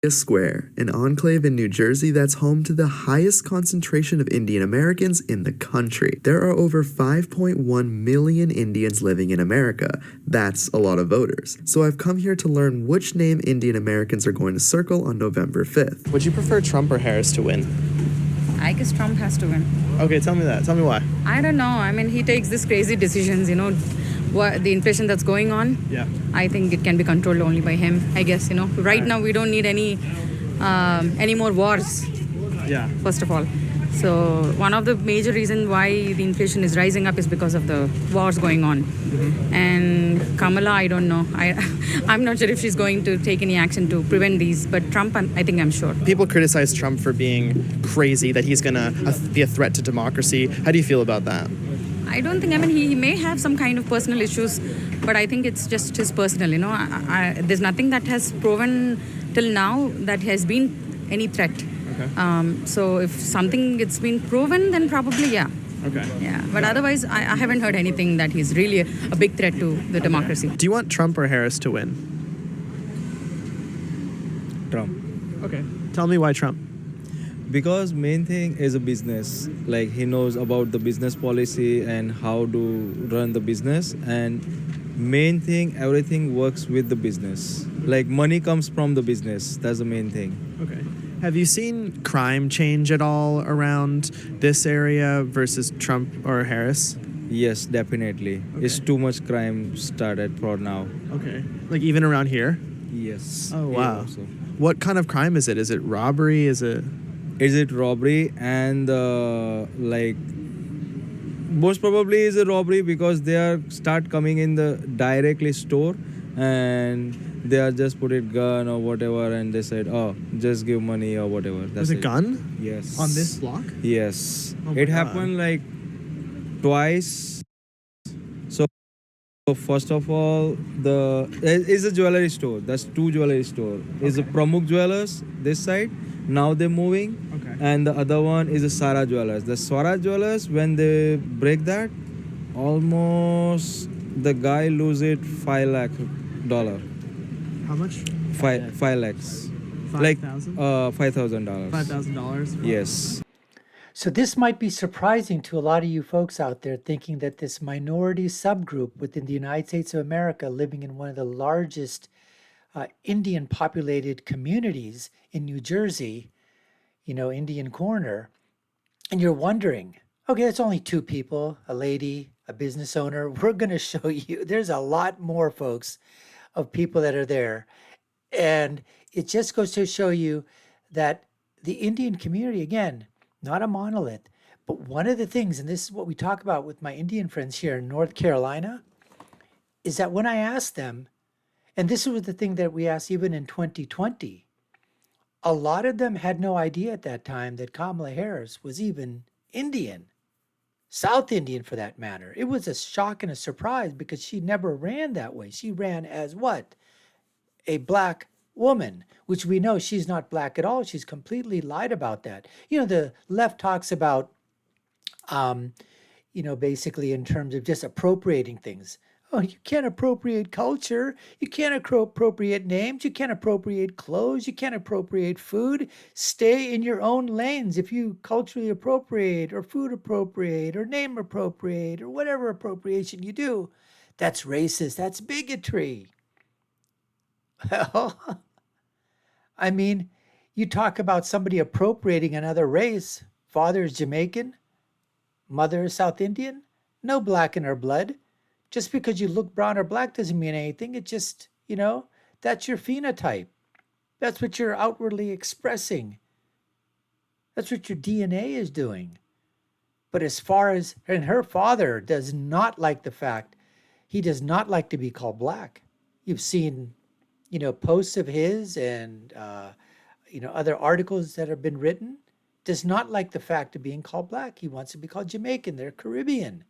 Square, an enclave in New Jersey that's home to the highest concentration of Indian Americans in the country. There are over 5.1 million Indians living in America. That's a lot of voters. So I've come here to learn which name Indian Americans are going to circle on November 5th. Would you prefer Trump or Harris to win? I guess Trump has to win. Okay, tell me that. Tell me why. I don't know. I mean, he takes these crazy decisions, what the inflation that's going on. Yeah. I think it can be controlled only by him, I guess, Right now, we don't need any more wars, Yeah. first of all. So one of the major reasons why the inflation is rising up is because of the wars going on. Mm-hmm. And Kamala, I don't know. I'm not sure if she's going to take any action to prevent these. But Trump, I think I'm sure. People criticize Trump for being crazy, that he's going to be a threat to democracy. How do you feel about that? I don't think, he may have some kind of personal issues, but I think it's just his personal, there's nothing that has proven till now that has been any threat. Okay. So if something it's been proven, then probably, yeah. Okay. Yeah, but otherwise, I haven't heard anything that he's really a big threat to the democracy. Do you want Trump or Harris to win? Trump. Okay. Tell me why Trump. Because main thing is a business. Like he knows about the business policy and how to run the business, and main thing, everything works with the business. Like money comes from the business. That's the main thing. Okay. Have you seen crime change at all around this area versus Trump or Harris? Yes, definitely. Okay. It's too much crime started for now. Okay. Like even around here? Yes. Oh, Here wow. also. What kind of crime is it? Is it robbery? Is it... Is it robbery? And like most probably is a robbery because they are start coming in the directly store and they are just put it gun or whatever and they said, oh, just give money or whatever. That's There's a gun? Yes. On this block? Yes. Oh my It God. happened like twice. So first of all, it's a jewelry store. That's two jewelry store. It's a Pramukh Jewelers this side. Now they're moving. Okay. And the other one is a Sara Jewelers. The Sara Jewelers, when they break that, almost the guy lose it $5 lakh. How much? 5 lakhs. 5,000? Like $5,000. $5,000? Yes. So this might be surprising to a lot of you folks out there thinking that this minority subgroup within the United States of America living in one of the largest Indian populated communities in New Jersey, Indian Corner, and you're wondering, okay, it's only two people, a lady, a business owner. We're going to show you there's a lot more, folks, of people that are there. And it just goes to show you that the Indian community, again, not a monolith, but one of the things, and this is what we talk about with my Indian friends here in North Carolina, is that when I asked them, and this was the thing that we asked even in 2020, a lot of them had no idea at that time that Kamala Harris was even Indian, South Indian for that matter. It was a shock and a surprise because she never ran that way. She ran as what? A black woman, which we know she's not black at all. She's completely lied about that. The left talks about, basically in terms of just appropriating things. Oh, you can't appropriate culture. You can't appropriate names. You can't appropriate clothes. You can't appropriate food. Stay in your own lanes. If you culturally appropriate or food appropriate or name appropriate or whatever appropriation you do, that's racist. That's bigotry. Well, I mean, you talk about somebody appropriating another race. Father is Jamaican. Mother is South Indian. No black in her blood. Just because you look brown or black doesn't mean anything. It just, that's your phenotype. That's what you're outwardly expressing. That's what your DNA is doing. But as far as, and her father does not like the fact, he does not like to be called black. You've seen, posts of his and, other articles that have been written. Does not like the fact of being called black. He wants to be called Jamaican. They're Caribbean.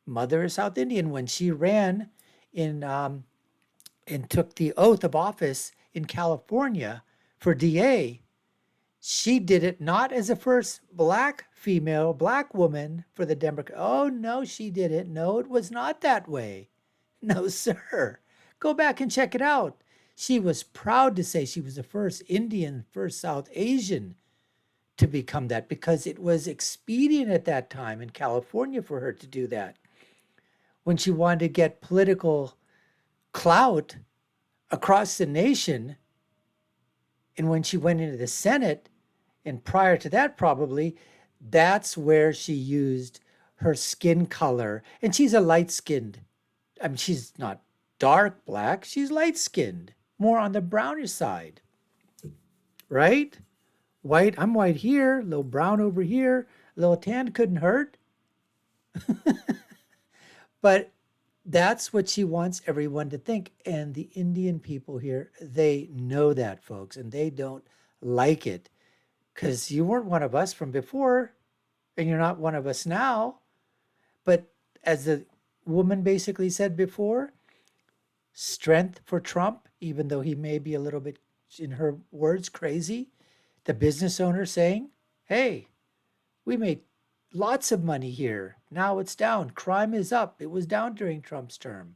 Mother is South Indian. When she ran in and took the oath of office in California for DA, she did it not as a first black woman for the Democrat. Oh, no, she didn't. No, it was not that way. No, sir. Go back and check it out. She was proud to say she was the first Indian, first South Asian to become that, because it was expedient at that time in California for her to do that. When she wanted to get political clout across the nation, and when she went into the Senate, and prior to that probably, that's where she used her skin color. And she's a light-skinned, I mean, she's not dark black, she's light-skinned, more on the brownish side, right? White, I'm white here, a little brown over here, a little tan couldn't hurt. But that's what she wants everyone to think. And the Indian people here, they know that, folks, and they don't like it, because you weren't one of us from before, and you're not one of us now. But as the woman basically said before, strength for Trump, even though he may be a little bit, in her words, crazy. The business owner saying, hey, we made lots of money here. Now it's down. Crime is up. It was down during Trump's term.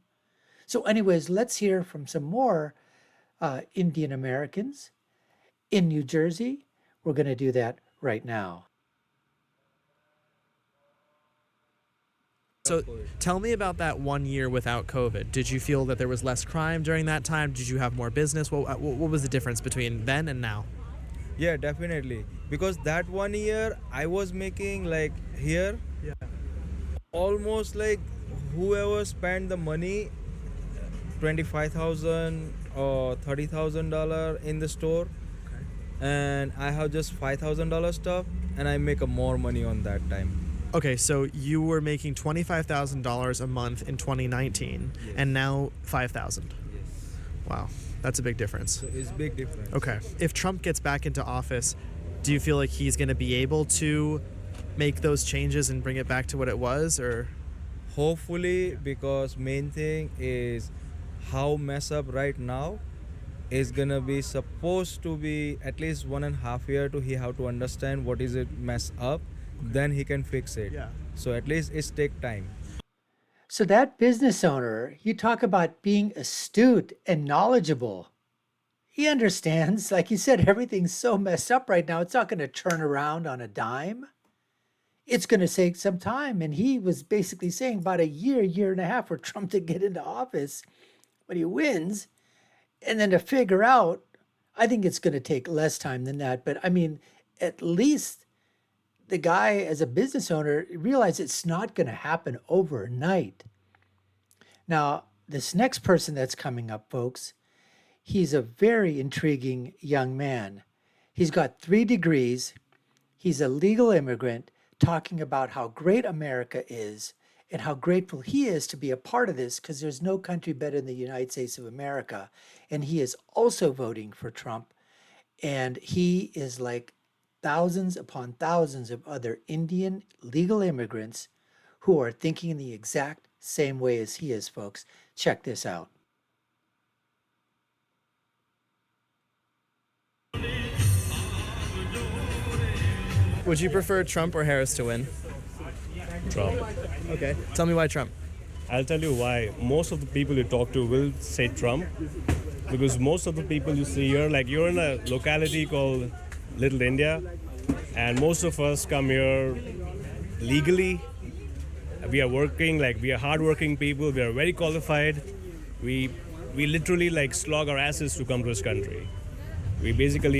So anyways, let's hear from some more Indian Americans in New Jersey. We're going to do that right now. So tell me about that 1 year without COVID. Did you feel that there was less crime during that time? Did you have more business? What was the difference between then and now? Yeah, definitely. Because that 1 year I was making like here, almost like whoever spent the money, $25,000 or $30,000 in the store, and I have just $5,000 stuff, and I make a more money on that time. Okay, so you were making $25,000 a month in 2019, Yes. and now $5,000. Yes. Wow, that's a big difference. So it's big difference. Okay, if Trump gets back into office, do you feel like he's going to be able to make those changes and bring it back to what it was, or? Hopefully, because main thing is how mess up right now is gonna be supposed to be at least 1.5 year to he have to understand what is it mess up, then he can fix it. Yeah. So at least it's take time. So that business owner, you talk about being astute and knowledgeable. He understands, like you said, everything's so messed up right now. It's not going to turn around on a dime. It's going to take some time. And he was basically saying about a year and a half for Trump to get into office when he wins. And then to figure out, I think it's going to take less time than that. But I mean, at least the guy as a business owner realized it's not going to happen overnight. Now, this next person that's coming up, folks, he's a very intriguing young man. He's got 3 degrees. He's a legal immigrant talking about how great America is and how grateful he is to be a part of this, because there's no country better than the United States of America. And he is also voting for Trump. And he is like thousands upon thousands of other Indian legal immigrants who are thinking the exact same way as he is, folks. Check this out. Would you prefer Trump or Harris to win? Trump. Okay. Tell me why Trump. I'll tell you why. Most of the people you talk to will say Trump, because most of the people you see here, like you're in a locality called Little India, and most of us come here legally. We are working, like we are hardworking people. We are very qualified. We literally like slog our asses to come to this country.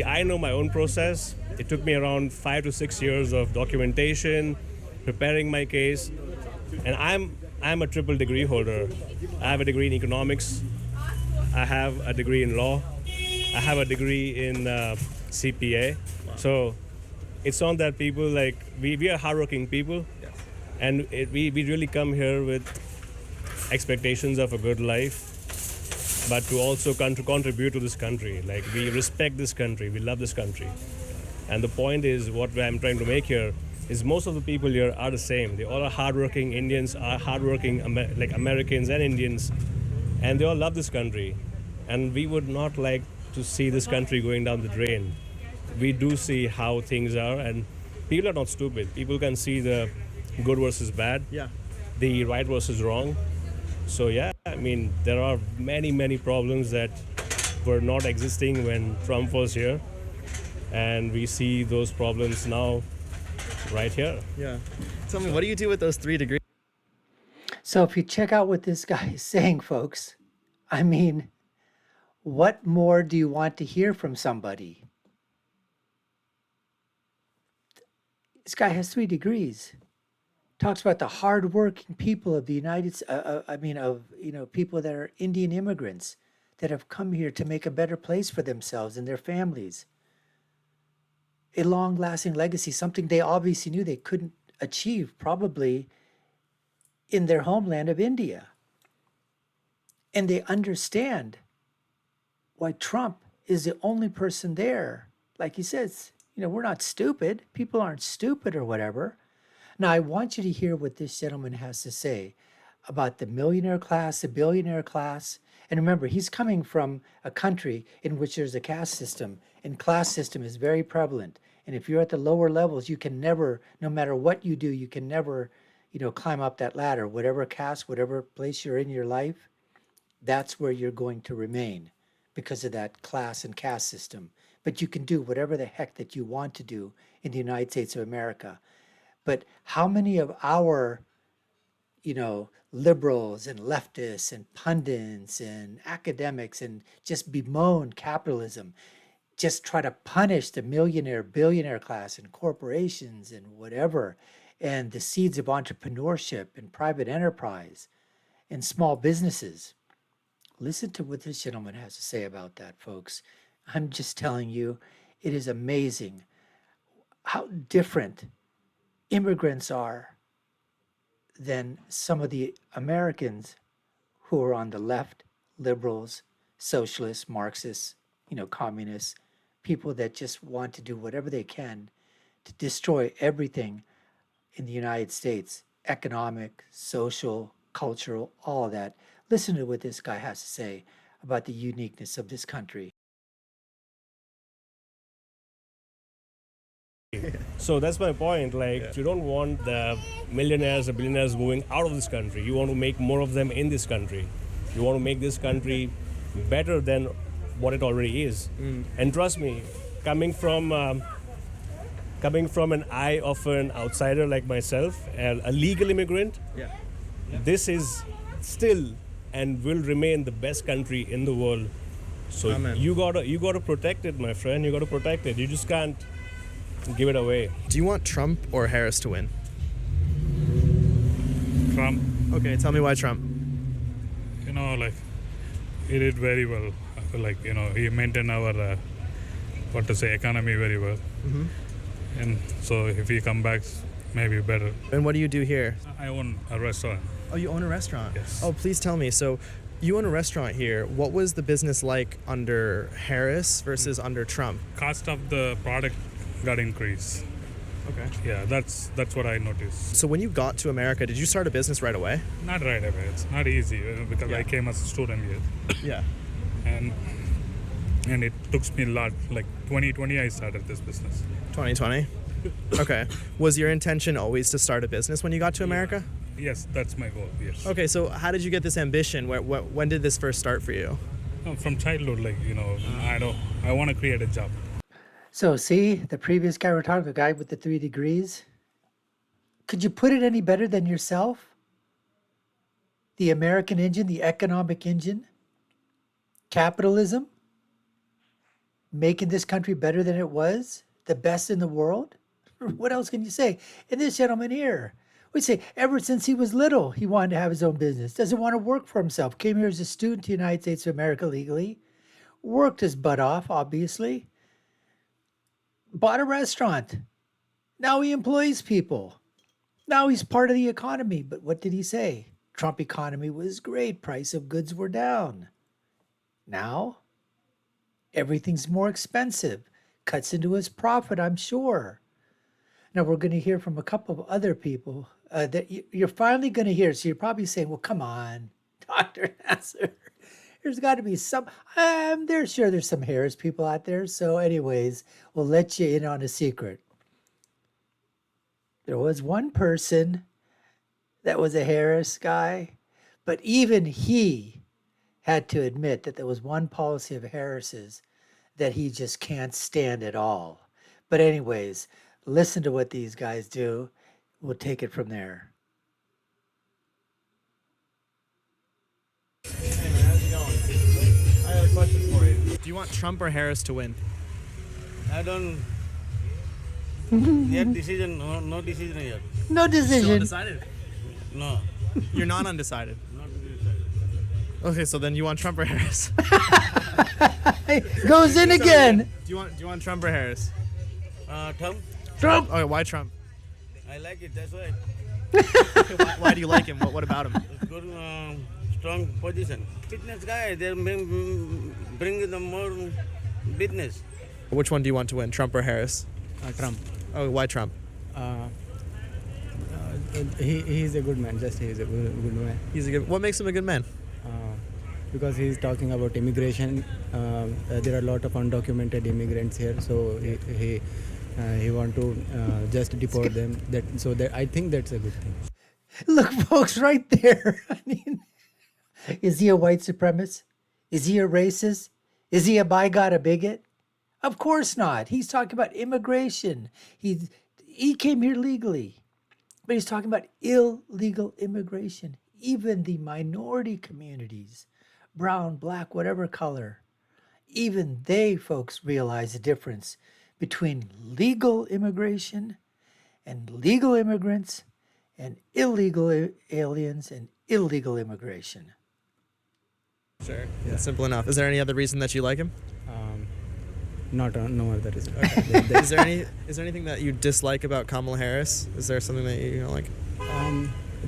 I know my own process. It took me around 5 to 6 years of documentation, preparing my case, and I'm a triple degree holder. I have a degree in economics. I have a degree in law. I have a degree in CPA. So it's not that people like we are hardworking people, and we really come here with expectations of a good life, but to also contribute to this country. Like we respect this country, we love this country, and the point is what I'm trying to make here is most of the people here are the same. They all are hardworking. Indians are hardworking, like Americans and Indians, and they all love this country. And we would not like to see this country going down the drain. We do see how things are, and people are not stupid. People can see the good versus bad, the right versus wrong. So yeah, I mean, there are many problems that were not existing when Trump was here. And we see those problems now right here. Yeah. Tell me, what do you do with those 3 degrees? So if you check out what this guy is saying, folks, I mean, what more do you want to hear from somebody? This guy has 3 degrees. Talks about the hardworking people of the United people that are Indian immigrants that have come here to make a better place for themselves and their families. A long-lasting legacy, something they obviously knew they couldn't achieve probably in their homeland of India. And they understand why Trump is the only person there. Like he says, we're not stupid. People aren't stupid or whatever. Now, I want you to hear what this gentleman has to say about the millionaire class, the billionaire class. And remember, he's coming from a country in which there's a caste system, and class system is very prevalent. And if you're at the lower levels, you can never, no matter what you do, you can never, climb up that ladder. Whatever caste, whatever place you're in your life, that's where you're going to remain because of that class and caste system. But you can do whatever the heck that you want to do in the United States of America. But how many of our, liberals and leftists and pundits and academics and just bemoan capitalism, just try to punish the millionaire, billionaire class and corporations and whatever, and the seeds of entrepreneurship and private enterprise and small businesses. Listen to what this gentleman has to say about that, folks. I'm just telling you, it is amazing how different immigrants are than some of the Americans who are on the left, liberals, socialists, Marxists, communists, people that just want to do whatever they can to destroy everything in the United States, economic, social, cultural, all of that. Listen to what this guy has to say about the uniqueness of this country. So that's my point. You don't want the millionaires or billionaires moving out of this country. You want to make more of them in this country. You want to make this country better than what it already is. And trust me, coming from an eye of an outsider like myself, a legal immigrant, this is still and will remain the best country in the world. So Amen. you gotta protect it, my friend. You gotta protect it. You just can't give it away. Do you want Trump or Harris to win? Trump, Okay, tell me why Trump. he did very well. He maintained our, economy very well. And so if he come back, maybe better. And what do you do here? I own a restaurant. Oh, you own a restaurant? Yes. Oh, please tell me. So you own a restaurant here. What was the business like under Harris versus under Trump? Cost of the product got increased. Okay. Yeah, that's what I noticed. So when you got to America, did you start a business right away? Not right away. It's not easy because I came as a student here. Yeah. And it took me a lot. 2020, I started this business. 2020? Okay. Was your intention always to start a business when you got to America? Yes, that's my goal, yes. Okay, so how did you get this ambition? When did this first start for you? From childhood, I want to create a job. So see, the previous guy we're talking, the guy with the 3 degrees, could you put it any better than yourself? The American engine, the economic engine, capitalism, making this country better than it was, the best in the world. What else can you say? And this gentleman here, we say ever since he was little, he wanted to have his own business, doesn't want to work for himself, came here as a student to the United States of America legally, worked his butt off, obviously, bought a restaurant. Now he employs people. Now he's part of the economy. But what did he say? Trump economy was great. Price of goods were down. Now, everything's more expensive. Cuts into his profit, I'm sure. Now, we're going to hear from a couple of other people that you're finally going to hear. So you're probably saying, well, come on, Dr. Nasser. There's got to be some, there's some Harris people out there. So anyways, we'll let you in on a secret. There was one person that was a Harris guy, but even he had to admit that there was one policy of Harris's that he just can't stand at all. But anyways, listen to what these guys do. We'll take it from there. Hey man, how's it going? I have a question for you. Do you want Trump or Harris to win? I don't yet decision, no decision yet. No Still decision. undecided? No, You're not undecided. not decided. Okay, so then you want Trump or Harris? Goes in again. Do you want Trump or Harris? Trump, Trump. Okay, why Trump? I like it, that's why. Why do you like him? What about him? It's good, strong position. Fitness guy, they bring the more business. Which one do you want to win, Trump or Harris? Trump. Oh, why Trump? He is a good man. Just he is a good man. He's a good. What makes him a good man? Because he is talking about immigration. There are a lot of undocumented immigrants here, so he want to just deport them. That I think that's a good thing. Look, folks, right there. I mean, is he a white supremacist? Is he a racist? Is he a by God a bigot? Of course not. He's talking about immigration. He came here legally, but he's talking about illegal immigration. Even the minority communities, brown, black, whatever color, even they, folks, realize the difference between legal immigration and legal immigrants and illegal aliens and illegal immigration. Sure. Yeah. Simple enough. Is there any other reason that you like him? No other reason. Is there anything that you dislike about Kamala Harris? Is there something that you don't like?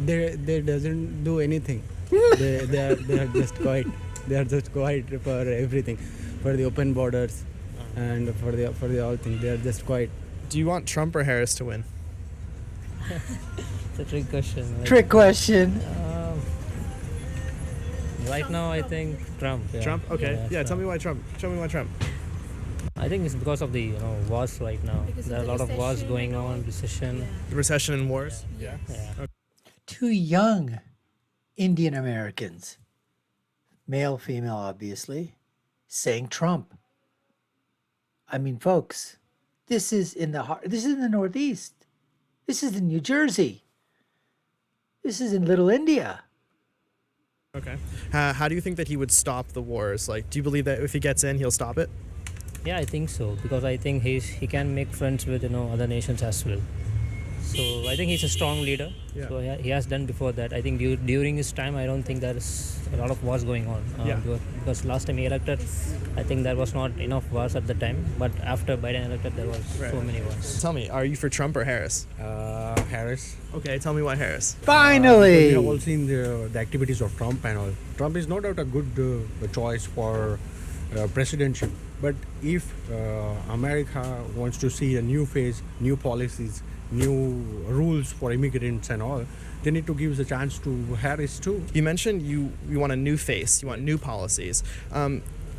They doesn't do anything. they are just quiet. They are just quiet for everything, for the open borders, and for the all thing. They are just quiet. Do you want Trump or Harris to win? It's a trick question. Trick question. Right now, I think Trump. Yeah. Trump? Okay. Yeah, tell Trump. me why Trump. Show me why Trump. I think it's because of the wars right now. There are a lot of wars going on, recession. The recession and wars? Yeah. Two young Indian Americans, male, female, obviously, saying Trump. I mean, folks, this is in the heart. This is in the Northeast. This is in New Jersey. This is in Little India. Okay. How do you think that he would stop the wars? Like, do you believe that if he gets in, he'll stop it? Yeah, I think so because I think he can make friends with other nations as well. So I think he's a strong leader. Yeah. So he has done before that. I think during his time, I don't think there is a lot of wars going on. Because last time he elected, I think there was not enough wars at the time. But after Biden elected, there was so many wars. Tell me, are you for Trump or Harris? Harris. Okay, tell me why Harris. Finally! We have all seen the activities of Trump and all. Trump is no doubt a good choice for presidency. But if America wants to see a new phase, new policies, new rules for immigrants and all, they need to give the chance to Harris too. You mentioned you want a new face, you want new policies.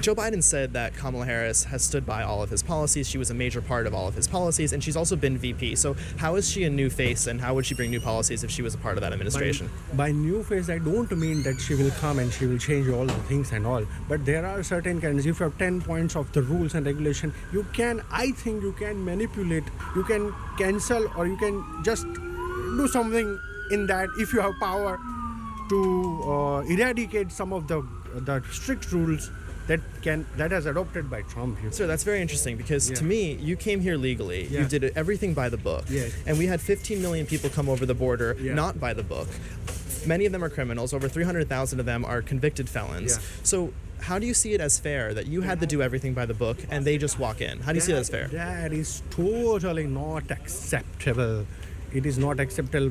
Joe Biden said that Kamala Harris has stood by all of his policies. She was a major part of all of his policies, and she's also been VP. So how is she a new face, and how would she bring new policies if she was a part of that administration? By new face, I don't mean that she will come and she will change all the things and all. But there are certain kinds. If you have 10 points of the rules and regulation, I think you can manipulate, you can cancel, or you can just do something in that if you have power to eradicate some of the strict rules that has adopted by Trump. Sir, that's very interesting because to me, you came here legally. Yeah. You did everything by the book. Yes. And we had 15 million people come over the border not by the book. Many of them are criminals. Over 300,000 of them are convicted felons. Yeah. So how do you see it as fair that you had to do everything by the book and they just walk in? How do you see that as fair? That is totally not acceptable. It is not acceptable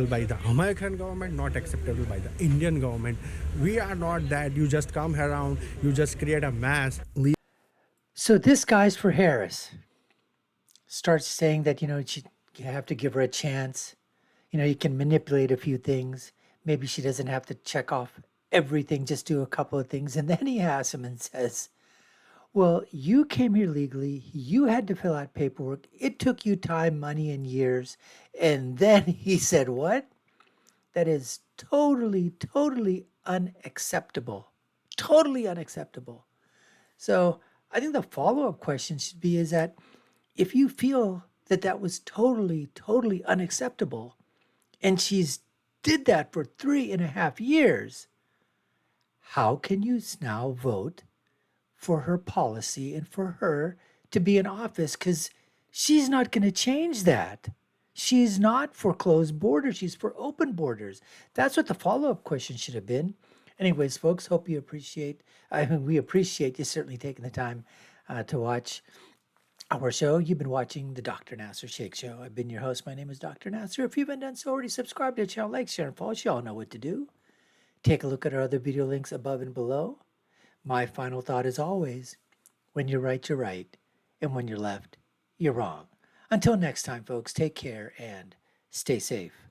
by the American government, not acceptable by the Indian government. We are not that. You just come around, you just create a mass. So this guy's for Harris. Starts saying that, you have to give her a chance. You can manipulate a few things. Maybe she doesn't have to check off everything, just do a couple of things. And then he asks him and says, well, you came here legally. You had to fill out paperwork. It took you time, money, and years. And then he said, what? That is totally, totally unacceptable. Totally unacceptable. So I think the follow-up question should be is that if you feel that that was totally, totally unacceptable, and she's did that for 3.5 years, how can you now vote for her policy and for her to be in office? Because she's not going to change that. She's not for closed borders. She's for open borders. That's what the follow-up question should have been. Anyways, folks, hope you appreciate, we appreciate you certainly taking the time to watch our show. You've been watching the Dr. Nasser Sheikh Show. I've been your host. My name is Dr. Nasser. If you haven't done so already, subscribe to the channel, like, share, and follow. You all know what to do. Take a look at our other video links above and below. My final thought is always, when you're right, you're right. And when you're left, you're wrong. Until next time, folks, take care and stay safe.